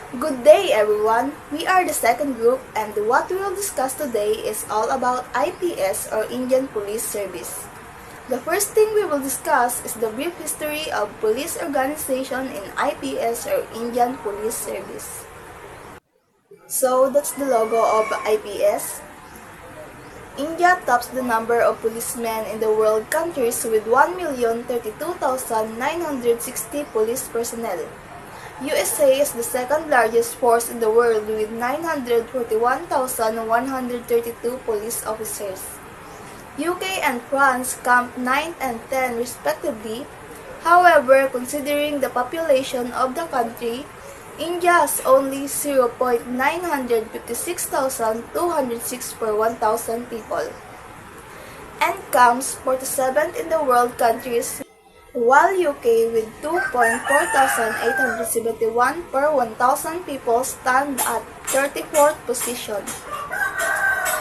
Good day everyone! We are the second group and what we will discuss today is all about IPS or Indian Police Service. The first thing we will discuss is the brief history of police organization in IPS or Indian Police Service. So that's the logo of IPS. India tops the number of policemen in the world countries with 1,032,960 police personnel. USA is the second largest force in the world with 941,132 police officers. UK and France come 9th and 10th respectively. However, considering the population of the country, India has only 0.956,206 per 1,000 people and comes 47th in the world countries, while UK with 2.4871 per 1,000 people stand at 34th position.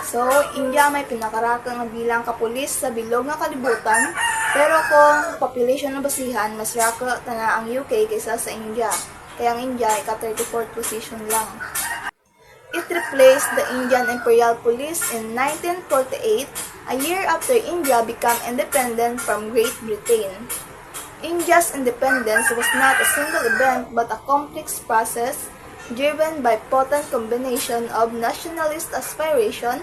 So, India may pinakarakang bilang kapulis sa bilog nga kalibutan, pero kung population na basihan, mas raka na ang UK kaysa sa India. Kaya ang India ay ka-34th position lang. It replaced the Indian Imperial Police in 1948, a year after India became independent from Great Britain. India's independence was not a single event but a complex process driven by potent combination of nationalist aspiration,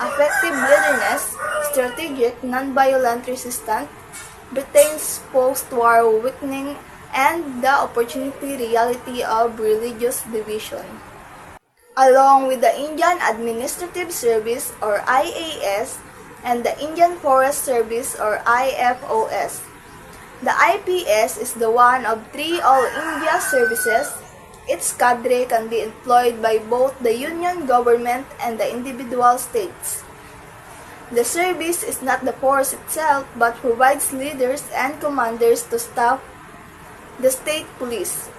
effective leaderness, strategic non-violent resistance, Britain's post-war weakening, and the opportunity reality of religious division. Along with the Indian Administrative Service or IAS and the Indian Forest Service or IFOS, the IPS is the one of three all-India services. Its cadre can be employed by both the union government and the individual states. The service is not the force itself but provides leaders and commanders to staff the state police.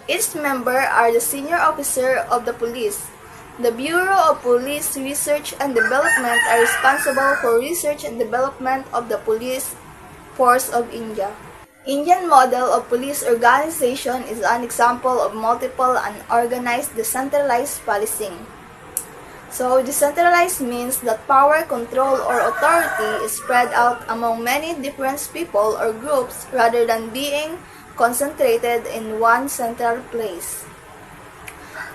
Its members are the senior officer of the police. The Bureau of Police Research and Development are responsible for research and development of the police force of India. Indian model of police organization is an example of multiple and organized decentralized policing. So, decentralized means that power, control, or authority is spread out among many different people or groups rather than being concentrated in one central place.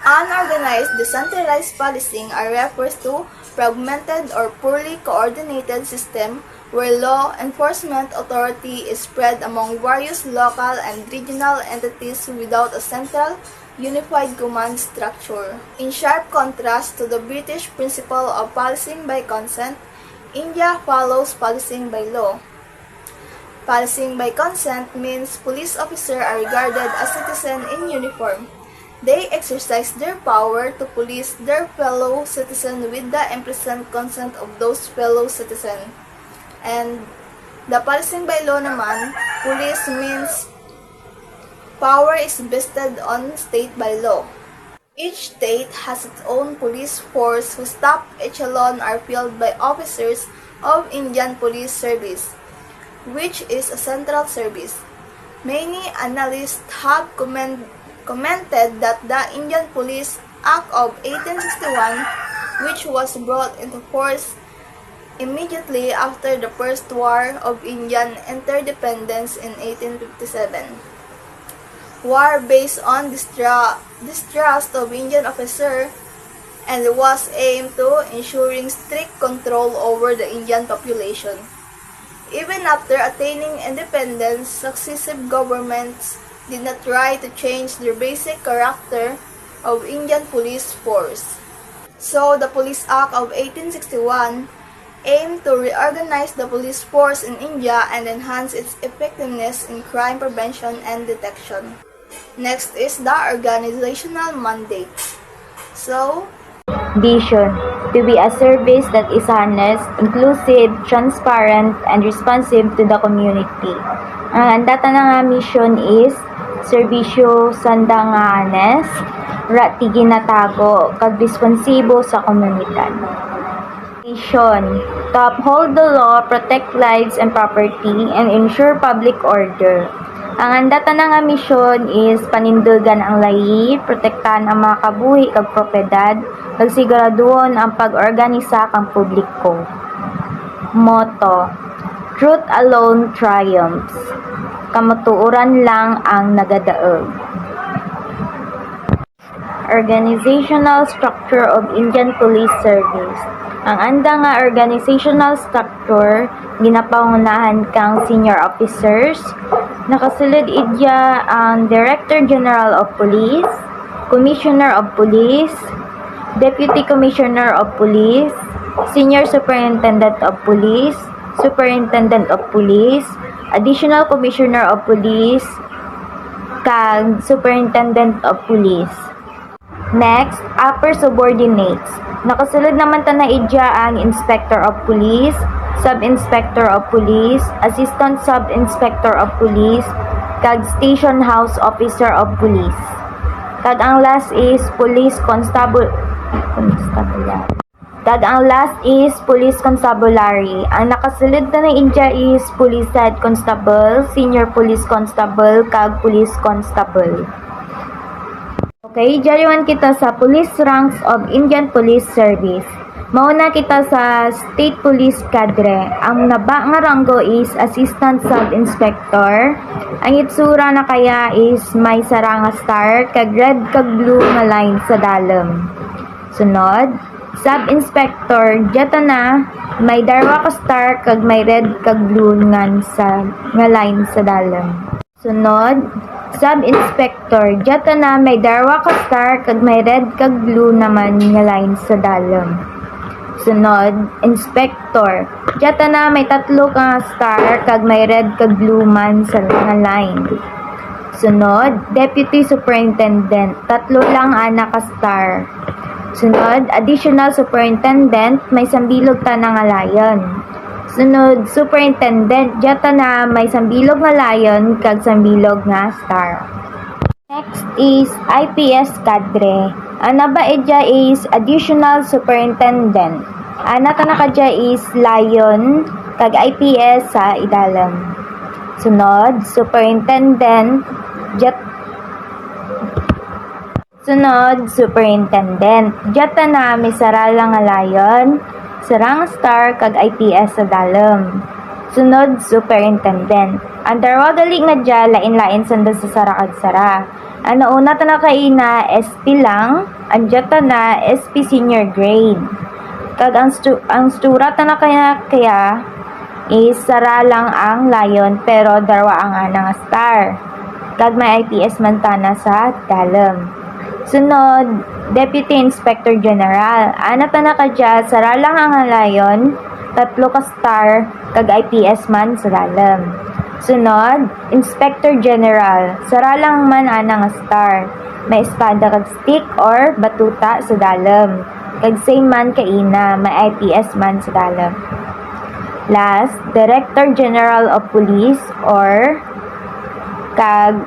Unorganized decentralized policing refers to fragmented or poorly coordinated system where law enforcement authority is spread among various local and regional entities without a central unified command structure. In sharp contrast to the British principle of policing by consent, India follows policing by law. Policing by consent means police officers are regarded as citizens in uniform. They exercise their power to police their fellow citizens with the implicit consent of those fellow citizens. And the policing by law naman, police means power is vested on state by law. Each state has its own police force whose top echelon are filled by officers of Indian Police Service, which is a central service. Many analysts have commented that the Indian Police Act of 1861, which was brought into force immediately after the First War of Indian Interdependence in 1857, war based on distrust of Indian officers and was aimed to ensuring strict control over the Indian population. Even after attaining independence, successive governments did not try to change the basic character of Indian police force. So, the Police Act of 1861 aimed to reorganize the police force in India and enhance its effectiveness in crime prevention and detection. Next is the organizational mandate. So, Vision: to be a service that is honest, inclusive, transparent, and responsive to the community. Ang data nga mission is serbisyo sandanganes, ra ti ginatago kag responsibo sa komunidad. Mission: to uphold the law, protect lives and property, and ensure public order. Ang andata nga misyon is panindugan ang lahi, protektahan ang mga kabuhi kag propiedad, kag siguraduhon ang pag-organisa kang publiko. Motto: Truth alone triumphs. Kamatuoran lang ang nagadaog. Organizational structure of Indian Police Service. Ang anda nga organizational structure ginapangunahan kang senior officers, nakasulod idya ang Director General of Police, Commissioner of Police, Deputy Commissioner of Police, Senior Superintendent of Police, Superintendent of Police, Additional Commissioner of Police, kag Superintendent of Police. Next, upper subordinates. Nakasulod naman ta na idya ang Inspector of Police, Sub-Inspector of Police, Assistant Sub-Inspector of Police, kag Station House Officer of Police. Kag ang last is Police Constabulary. Kag ang last is Police Constabulary. Ang nakasulod na idya is Police Head Constable, Senior Police Constable, kag Police Constable. Okay, jariwan kita sa police ranks of Indian Police Service. Mauna kita sa State Police Cadre. Ang naba nga ranggo is Assistant Sub-Inspector. Ang itsura na kaya is may saranga star, kag red kag blue nga line sa dalem. Sunod, Sub-Inspector, dito na may darwa ka star, kag may red kag blue nga line sa dalem. Sunod, Sub-Inspector, dito na may darwa ka star, kag may red kag blue naman nga line sa dalem. Sunod, Inspector, dito na may tatlo ka star, kag may red kag blue man sa nga line. Sunod, Deputy Superintendent, tatlo lang ana ka star. Sunod, Additional Superintendent, may sambilog ta na nga lion. Sunod, Superintendent, dito na may sambilog nga lion, kag sambilog nga star. Next is IPS Cadre. Ang nabaedya is Additional Superintendent. Ang natanakadya is lion, kag IPS sa idalem. Sunod, Superintendent, dito na may sarala nga lion, sarang star, kag IPS sa dalem. Sunod, Superintendent. Ang darwagali nga dya, lain-lain sanda sa sara kag sara. Ano una ta na kaina, SP lang, ang dito na SP senior grade. Kag ang stura ta na kaya is sara lang ang lion, pero darwa ang ana nga star. Kag may IPS man ta na sa dalem. Sunod, Deputy Inspector General. Ana ta na kadya, sara lang ang lion, tatlo ka star, kag IPS man sa dalem. Sunod, Inspector General. Sara lang man ana nga star. May espada kag stick or batuta sa dalem. Kag same man kaina, may IPS man sa dalem. Last, Director General of Police or kag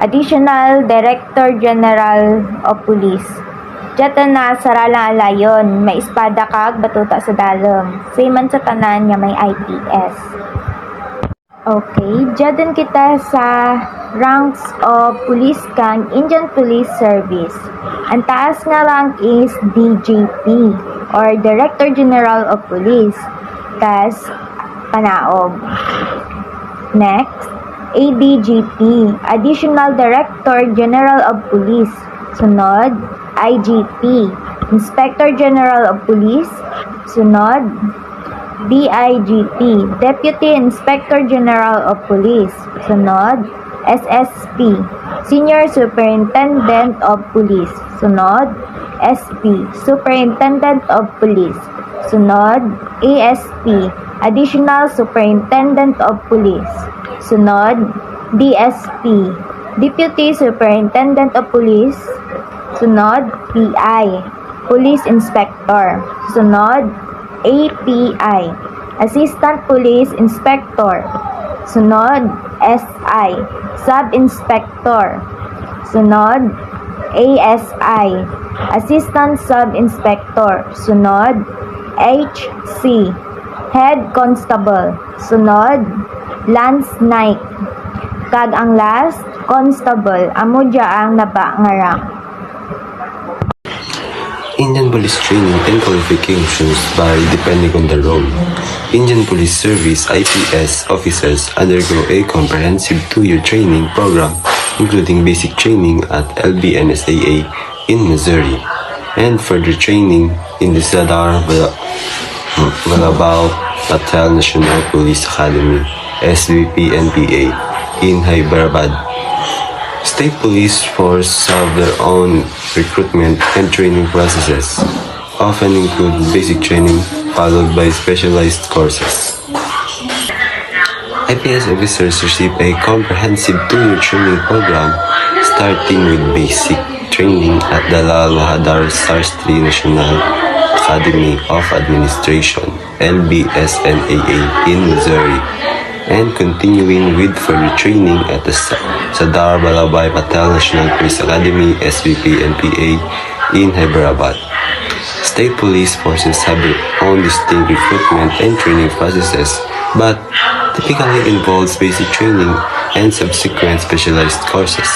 Additional Director General of Police. Dito na sara lang ang lion, may espada kag batuta sa dalem. Same man sa tanan nga may IPS. Okay, dyan kita sa ranks of police kang Indian Police Service. Ang taas nga rank is DGP or Director General of Police. Tas panaog. Next, ADGP, Additional Director General of Police. Sunod, IGP, Inspector General of Police. Sunod, DIGP, Deputy Inspector General of Police. Sunod, SSP, Senior Superintendent of Police. Sunod, SP, Superintendent of Police. Sunod, ASP, Additional Superintendent of Police. Sunod, DSP, Deputy Superintendent of Police. Sunod, PI, Police Inspector. Sunod, API, Assistant Police Inspector. Sunod, SI, Sub-Inspector. Sunod, ASI, Assistant Sub-Inspector. Sunod, HC, Head Constable. Sunod, Lance Knight. Kag ang last, Constable. Amo dya ang naba nga rank. Indian Police training and qualifications vary depending on the role. Indian Police Service IPS officers undergo a comprehensive 2-year training program, including basic training at LBNSAA in Missouri, and further training in the Sardar Vallabhbhai Patel National Police Academy (SVP-NPA) in Hyderabad. State police forces have their own recruitment and training processes, often include basic training followed by specialized courses. IPS officers receive a comprehensive 2-year training program starting with basic training at the Lal Bahadur Shastri National Academy of Administration (LBSNAA) in Missouri, and continuing with further training at the Sardar Vallabhbhai Patel National Police Academy (SVP-NPA) in Hyderabad. State police forces have their own distinct recruitment and training processes, but typically involves basic training and subsequent specialized courses.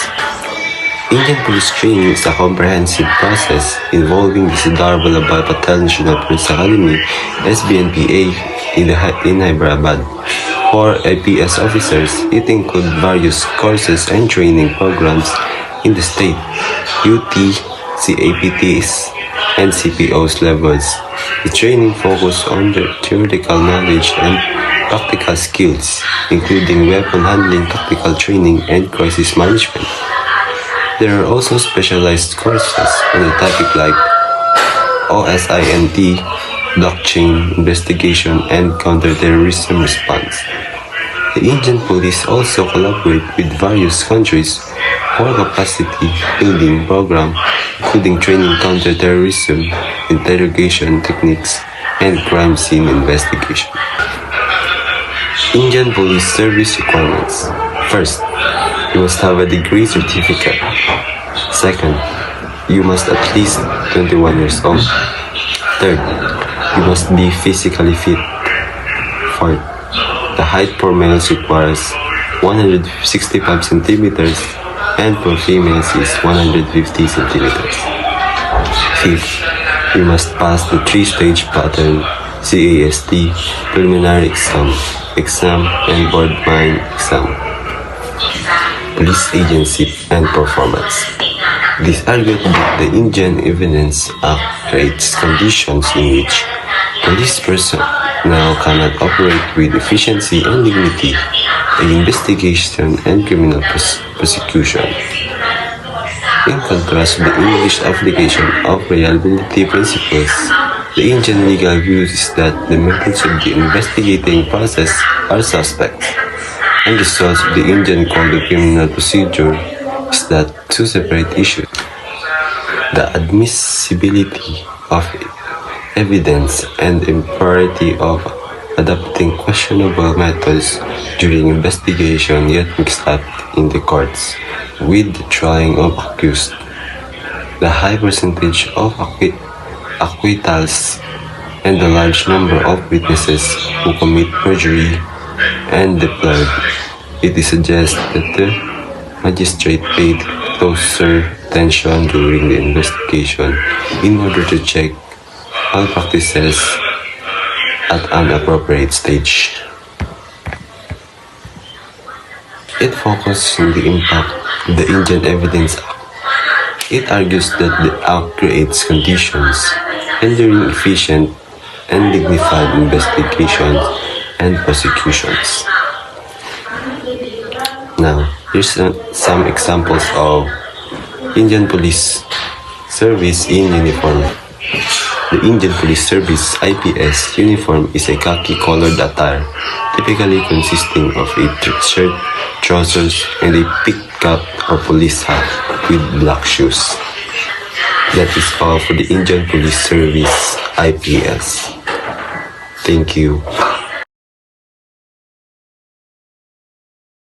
Indian police training is a comprehensive process involving the Sardar Vallabhbhai Patel National Police Academy (SBNPA) in Hyderabad. For IPS officers, it includes various courses and training programs in the state, UT, CAPTs, and CPOs levels. The training focuses on the theoretical knowledge and practical skills, including weapon handling, tactical training, and crisis management. There are also specialized courses on the topic like OSINT, blockchain investigation, and counterterrorism response. The Indian police also collaborate with various countries for capacity building program, including training counterterrorism, interrogation techniques, and crime scene investigation. Indian Police Service requirements. First, you must have a degree certificate. Second, you must at least 21 years old. Third, you must be physically fit. Fourth, the height for males requires 165 centimeters and for females is 150 centimeters. Fifth, you must pass the 3-stage pattern CAST preliminary exam and board mind exam. Police agency and performance. It is argued that the Indian Evidence Act creates conditions in which police personnel cannot operate with efficiency and dignity in investigation and criminal prosecution. In contrast to the English application of reliability principles, the Indian legal view is that the methods of the investigating process are suspect, and the source of the Indian Code of Criminal Procedure is that two separate issues: the admissibility of evidence and the imperative of adopting questionable methods during investigation, yet mixed up in the courts with the trying of accused. The high percentage of acquittals and the large number of witnesses who commit perjury and deplored, it is suggested that the magistrate paid closer attention during the investigation in order to check all practices at an appropriate stage. It focuses on the impact of the Indian Evidence Act. It argues that the Act creates conditions hindering efficient and dignified investigations and prosecutions. Now, here's some examples of Indian Police Service in uniform. The Indian Police Service IPS uniform is a khaki-colored attire, typically consisting of a shirt, trousers, and a peak cap or police hat with black shoes. That is all for the Indian Police Service IPS. Thank you.